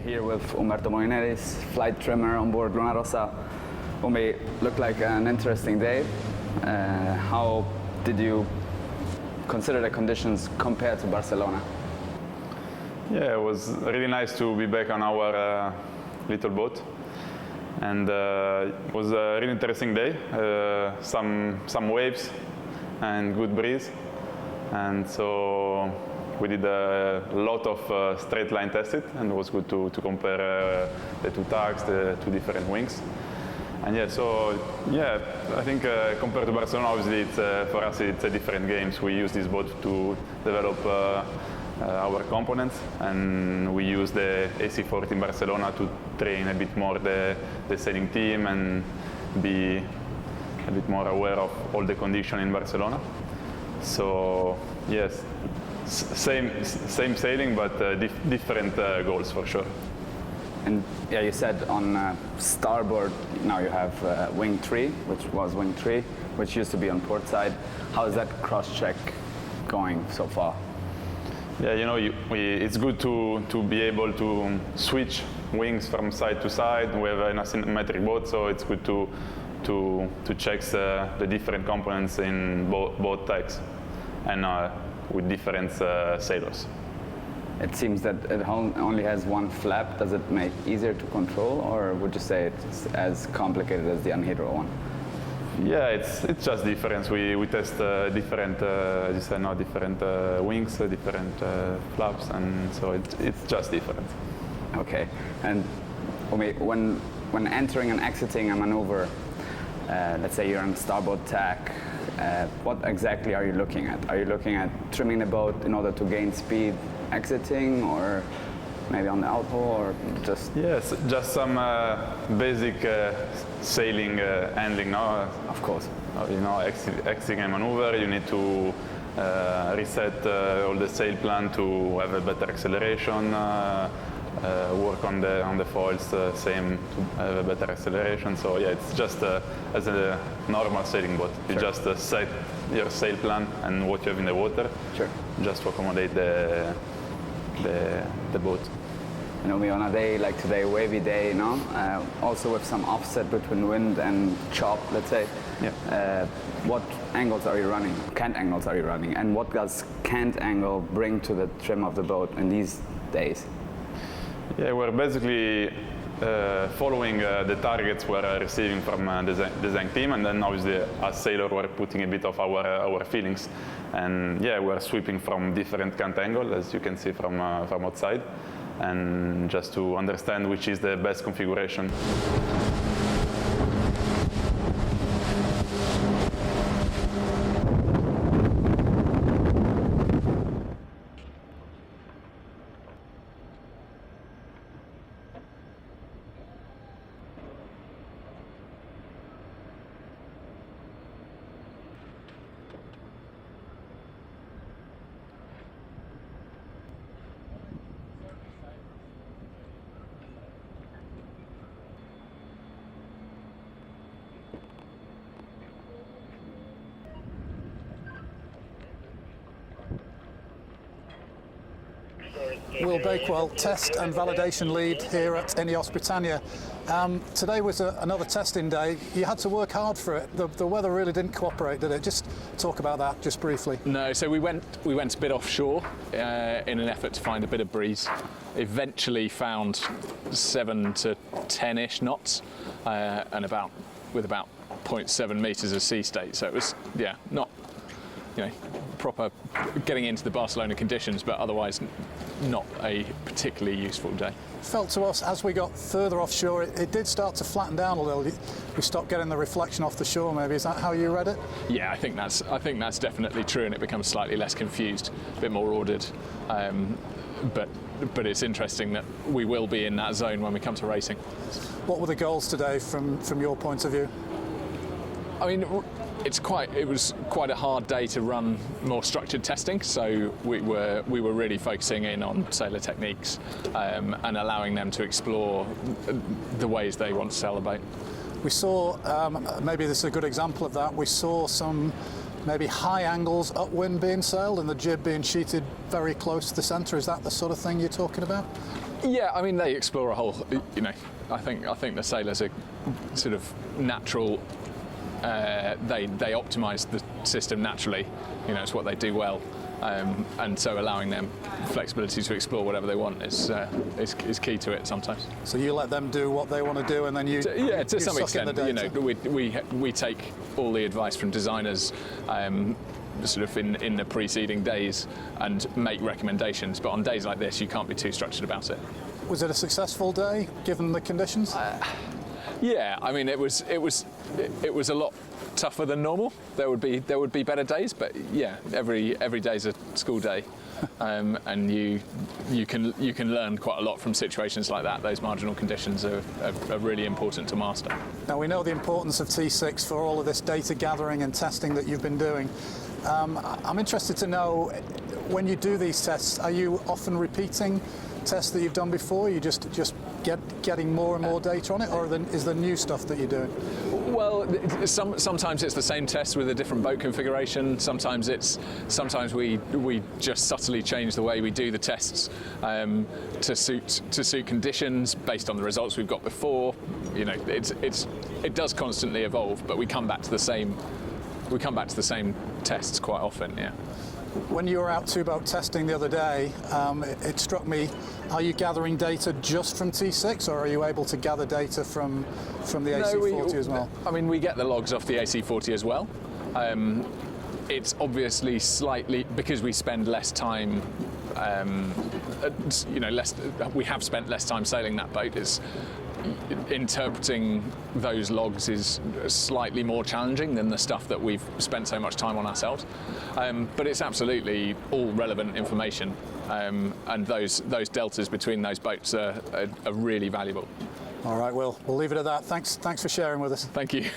Here with Umberto Molinari's flight trimmer on board Luna Rossa. Umi, looked like an interesting day. How did you consider the conditions compared to Barcelona? Yeah, it was really nice to be back on our little boat, and it was a really interesting day. Some waves and good breeze, and so we did a lot of straight line tested, and it was good to compare the two tacks, the two different wings. And yeah, so yeah, I think compared to Barcelona, obviously for us it's a different game. We use this boat to develop our components, and we use the AC40 in Barcelona to train a bit more the sailing team and be a bit more aware of all the conditions in Barcelona. So yes, same sailing, but different goals for sure. And yeah, you said on starboard now you have wing 3, which was wing 3, which used to be on port side. How is that cross-check going so far? Yeah, you know, it's good to be able to switch wings from side to side. We have an asymmetric boat, so it's good to check the different components in both tacks and with different sailors. It seems that it only has one flap. Does it make it easier to control, or would you say it's as complicated as the anhydro one? Yeah, it's just different. We test different, as you said, different wings, different flaps, and so it's just different. Okay, and when entering and exiting a maneuver, let's say you're on the starboard tack, what exactly are you looking at? Are you looking at trimming the boat in order to gain speed exiting, or maybe on the outboard, or just? Yes, just some basic sailing handling, no? Of course. You know, exiting a maneuver, you need to reset all the sail plan to have a better acceleration, work on the foils, same to have a better acceleration. So yeah, it's just as a normal sailing boat. You just set your sail plan and what you have in the water, just to accommodate the boat. You know, on a day like today, wavy day, also with some offset between wind and chop, let's say. Yeah. What angles are you running? Cant angles are you running? And what does cant angle bring to the trim of the boat in these days? Yeah, we're basically following the targets we're receiving from the design team, and then obviously as sailor we're putting a bit of our feelings. And yeah, we're sweeping from different cant angles, as you can see from outside, and just to understand which is the best configuration. Will Bakewell, test and validation lead here at INEOS Britannia. Today was another testing day. You had to work hard for it. The weather really didn't cooperate, did it? Just talk about that just briefly. No, so we went a bit offshore in an effort to find a bit of breeze. Eventually found 7 to 10-ish knots and with about 0.7 meters of sea state. So it was, yeah, not, proper getting into the Barcelona conditions, but otherwise not a particularly useful day. Felt to us as we got further offshore, it did start to flatten down a little. We stopped getting the reflection off the shore. Maybe is that how you read it? Yeah, I think that's definitely true, and it becomes slightly less confused, a bit more ordered. But it's interesting that we will be in that zone when we come to racing. What were the goals today from your point of view? I mean, it was quite a hard day to run more structured testing, so we were really focusing in on sailor techniques and allowing them to explore the ways they want to sail a boat. We saw, maybe this is a good example of that, we saw some maybe high angles upwind being sailed and the jib being sheeted very close to the centre. Is that the sort of thing you're talking about? Yeah, I mean, they explore a whole, you know, I think the sailors are sort of natural, they optimise the system naturally, you know, it's what they do well. And so allowing them flexibility to explore whatever they want is key to it sometimes. So you let them do what they want to do, and then you to some suck in extent, the you data. know, we take all the advice from designers sort of in the preceding days and make recommendations. But on days like this, you can't be too structured about it. Was it a successful day given the conditions? Yeah, I mean, it was a lot tougher than normal. There would be better days, but yeah, every day's a school day, and you can learn quite a lot from situations like that. Those marginal conditions are really important to master. Now, we know the importance of T6 for all of this data gathering and testing that you've been doing. I'm interested to know, when you do these tests, are you often repeating tests that you've done before? You just getting more and more data on it, or is there new stuff that you're doing? Well, sometimes it's the same test with a different boat configuration. Sometimes we just subtly change the way we do the tests to suit conditions based on the results we've got before. You know, it does constantly evolve, but we come back to the same tests quite often. Yeah. When you were out two-boat testing the other day, it struck me, are you gathering data just from T6, or are you able to gather data from the AC40 as well? I mean, we get the logs off the AC40 as well. It's obviously slightly, because we spend less time, we have spent less time sailing that boat. Interpreting those logs is slightly more challenging than the stuff that we've spent so much time on ourselves, but it's absolutely all relevant information, and those deltas between those boats are really valuable. All right, we'll leave it at that. Thanks for sharing with us. Thank you.